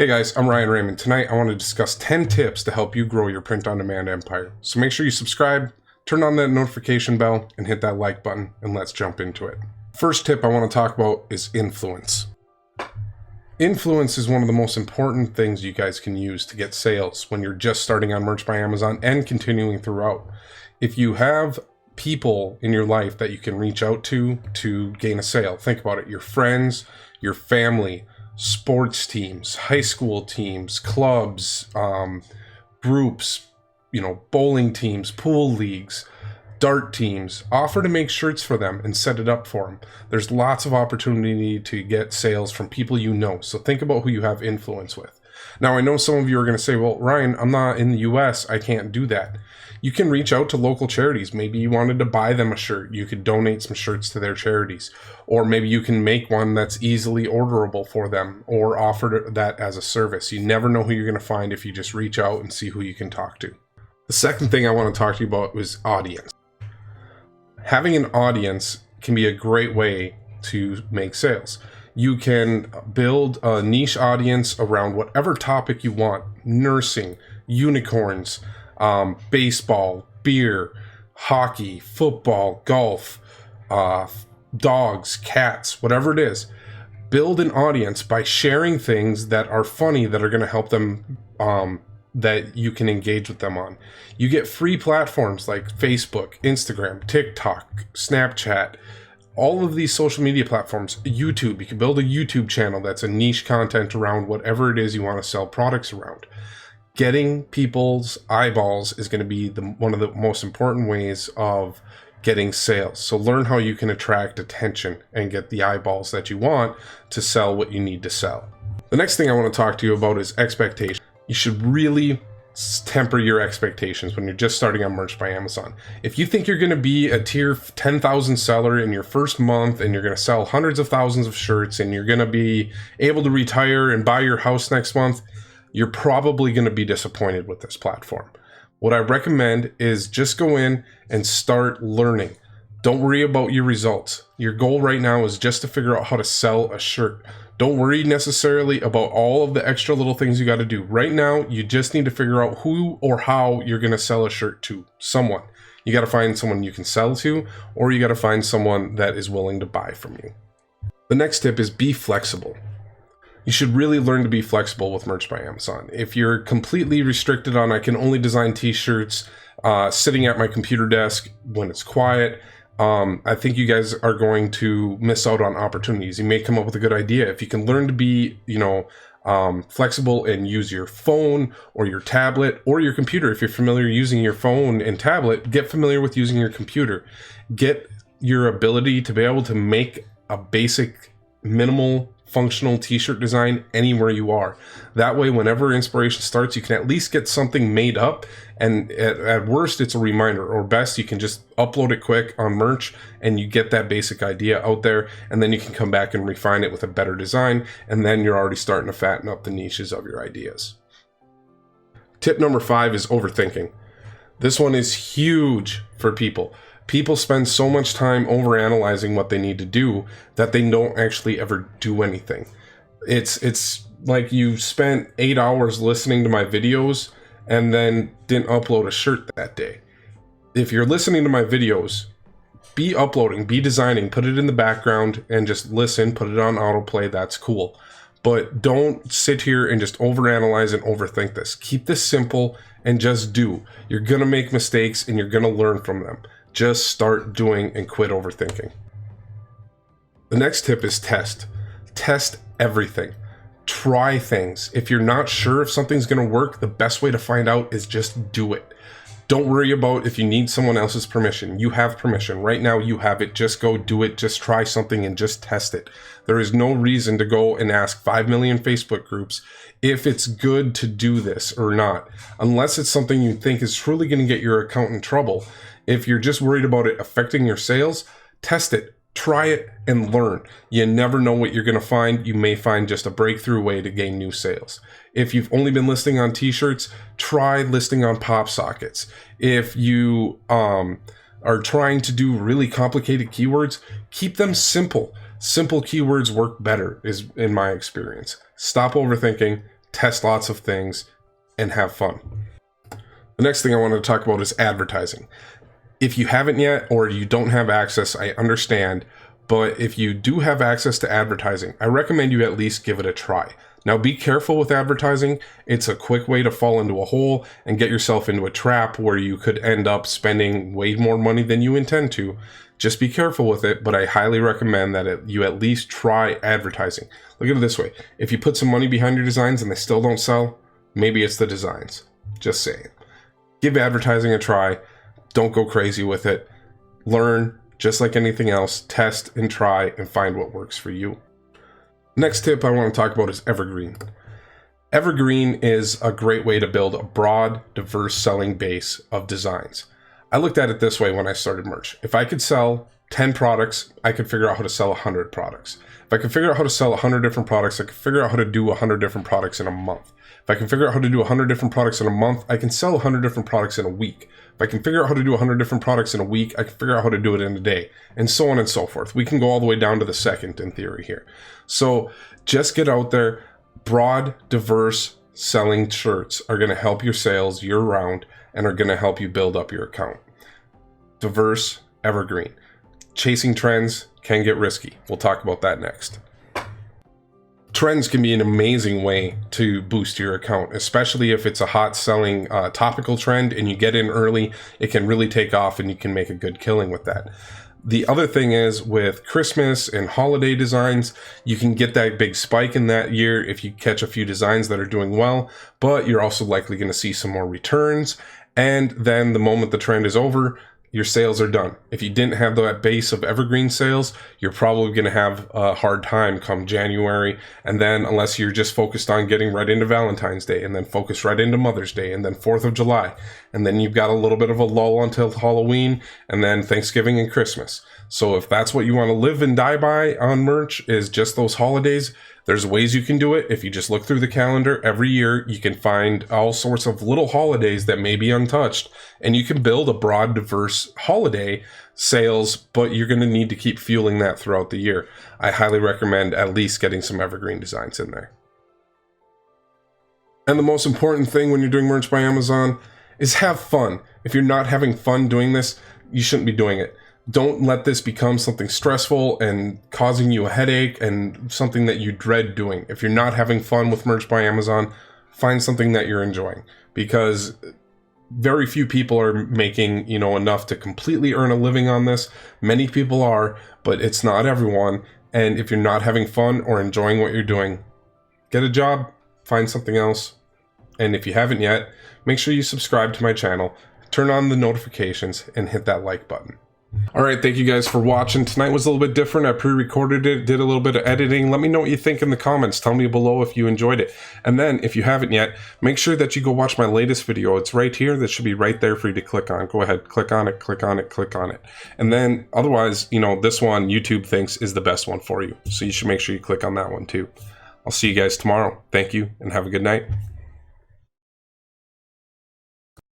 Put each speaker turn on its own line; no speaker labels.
Hey guys, I'm Ryan Raymond. Tonight I want to discuss 10 tips to help you grow your print-on-demand empire. So make sure you subscribe, turn on that notification bell, and hit that like button, and let's jump into it. First tip I want to talk about is influence. Influence is one of the most important things you guys can use to get sales when you're just starting on Merch by Amazon and continuing throughout. If you have people in your life that you can reach out to gain a sale, think about it. Your friends, your family, sports teams, high school teams, clubs, groups, bowling teams, pool leagues, dart teams. Offer to make shirts for them and set it up for them. There's lots of opportunity to get sales from people you know. So think about who you have influence with. Now, I know some of you are going to say, well, Ryan, I'm not in the US. I can't do that. You can reach out to local charities. Maybe you wanted to buy them a shirt. You could donate some shirts to their charities. Or maybe you can make one that's easily orderable for them or offer that as a service. You never know who you're going to find if you just reach out and see who you can talk to. The second thing I want to talk to you about is audience. Having an audience can be a great way to make sales. You can build a niche audience around whatever topic you want. Nursing, unicorns, baseball, beer, hockey, football, golf, dogs, cats, whatever it is. Build an audience by sharing things that are funny that are going to help them, that you can engage with them on. You get free platforms like Facebook, Instagram, TikTok, Snapchat, all of these social media platforms, YouTube. You can build a YouTube channel that's a niche content around whatever it is you want to sell products around. Getting people's eyeballs is going to be one of the most important ways of getting sales. So learn how you can attract attention and get the eyeballs that you want to sell what you need to sell. The next thing I want to talk to you about is expectations. You should really temper your expectations when you're just starting on Merch by Amazon. If you think you're going to be a tier 10,000 seller in your first month and you're going to sell hundreds of thousands of shirts and you're going to be able to retire and buy your house next month, you're probably going to be disappointed with this platform. What I recommend is just go in and start learning. Don't worry about your results. Your goal right now is just to figure out how to sell a shirt. Don't worry necessarily about all of the extra little things you got to do. Right now, you just need to figure out who or how you're going to sell a shirt to someone. You got to find someone you can sell to, or you got to find someone that is willing to buy from you. The next tip is be flexible. You should really learn to be flexible with Merch by Amazon. If you're completely restricted on, I can only design t-shirts sitting at my computer desk when it's quiet, I think you guys are going to miss out on opportunities. You may come up with a good idea. If you can learn to be, flexible and use your phone or your tablet or your computer. If you're familiar using your phone and tablet, get familiar with using your computer. Get your ability to be able to make a basic, minimal, functional t-shirt design anywhere you are. That way, whenever inspiration starts, you can at least get something made up, and at worst, it's a reminder, or best, you can just upload it quick on Merch and you get that basic idea out there, and then you can come back and refine it with a better design, and then you're already starting to fatten up the niches of your ideas. Tip number 5 is overthinking. This one is huge for people. People spend so much time overanalyzing what they need to do that they don't actually ever do anything. It's like you spent 8 hours listening to my videos and then didn't upload a shirt that day. If you're listening to my videos, be uploading, be designing, put it in the background and just listen, put it on autoplay, that's cool. But don't sit here and just overanalyze and overthink this. Keep this simple and just do. You're gonna make mistakes and you're gonna learn from them. Just start doing and quit overthinking. The next tip is test. Test everything. Try things. If you're not sure if something's going to work, the best way to find out is just do it. Don't worry about if you need someone else's permission. You have permission. Right now you have it. Just go do it. Just try something and just test it. There is no reason to go and ask 5 million Facebook groups if it's good to do this or not, unless it's something you think is truly going to get your account in trouble. If you're just worried about it affecting your sales, test it, try it, and learn. You never know what you're going to find. You may find just a breakthrough way to gain new sales. If you've only been listing on t-shirts, try listing on pop sockets. If you are trying to do really complicated keywords, keep them simple. Simple keywords work better, is in my experience. Stop overthinking, test lots of things, and have fun. The next thing I wanted to talk about is advertising. If you haven't yet, or you don't have access, I understand, but if you do have access to advertising, I recommend you at least give it a try. Now be careful with advertising. It's a quick way to fall into a hole and get yourself into a trap where you could end up spending way more money than you intend to. Just be careful with it, but I highly recommend that you at least try advertising. Look at it this way. If you put some money behind your designs and they still don't sell, maybe it's the designs. Just saying. Give advertising a try. Don't go crazy with it. Learn, just like anything else, test and try and find what works for you. Next tip I want to talk about is Evergreen. Evergreen is a great way to build a broad, diverse selling base of designs. I looked at it this way when I started merch. If I could sell 10 products, I could figure out how to sell 100 products. If I could figure out how to sell 100 different products, I could figure out how to do 100 different products in a month. If I can figure out how to do 100 different products in a month, I can sell 100 different products in a week. If I can figure out how to do 100 different products in a week, I can figure out how to do it in a day, and so on and so forth. We can go all the way down to the second in theory here. So just get out there. Broad, diverse selling shirts are going to help your sales year round and are going to help you build up your account. Diverse, evergreen. Chasing trends can get risky. We'll talk about that next. Trends can be an amazing way to boost your account, especially if it's a hot selling topical trend and you get in early. It can really take off and you can make a good killing with that. The other thing is with Christmas and holiday designs, you can get that big spike in that year if you catch a few designs that are doing well, but you're also likely going to see some more returns. And then the moment the trend is over, your sales are done. If you didn't have that base of evergreen sales, you're probably going to have a hard time come January. And then unless you're just focused on getting right into Valentine's Day and then focus right into Mother's Day and then 4th of July. And then you've got a little bit of a lull until Halloween and then Thanksgiving and Christmas. So if that's what you want to live and die by on merch is just those holidays, there's ways you can do it. If you just look through the calendar every year, you can find all sorts of little holidays that may be untouched, and you can build a broad, diverse holiday sales, but you're going to need to keep fueling that throughout the year. I highly recommend at least getting some evergreen designs in there. And the most important thing when you're doing merch by Amazon is have fun. If you're not having fun doing this, you shouldn't be doing it. Don't let this become something stressful and causing you a headache and something that you dread doing. If you're not having fun with merch by Amazon, find something that you're enjoying, because very few people are making, enough to completely earn a living on this. Many people are, but it's not everyone. And if you're not having fun or enjoying what you're doing, get a job, find something else. And if you haven't yet, make sure you subscribe to my channel, turn on the notifications, and hit that like button. All right, thank you guys for watching. Tonight was a little bit different. I pre-recorded it, did a little bit of editing. Let me know what you think in the comments. Tell me below if you enjoyed it. And then, if you haven't yet, make sure that you go watch my latest video. It's right here. That should be right there for you to click on. Go ahead, click on it, click on it, click on it. And then, otherwise, this one YouTube thinks is the best one for you. So you should make sure you click on that one too. I'll see you guys tomorrow. Thank you, and have a good night.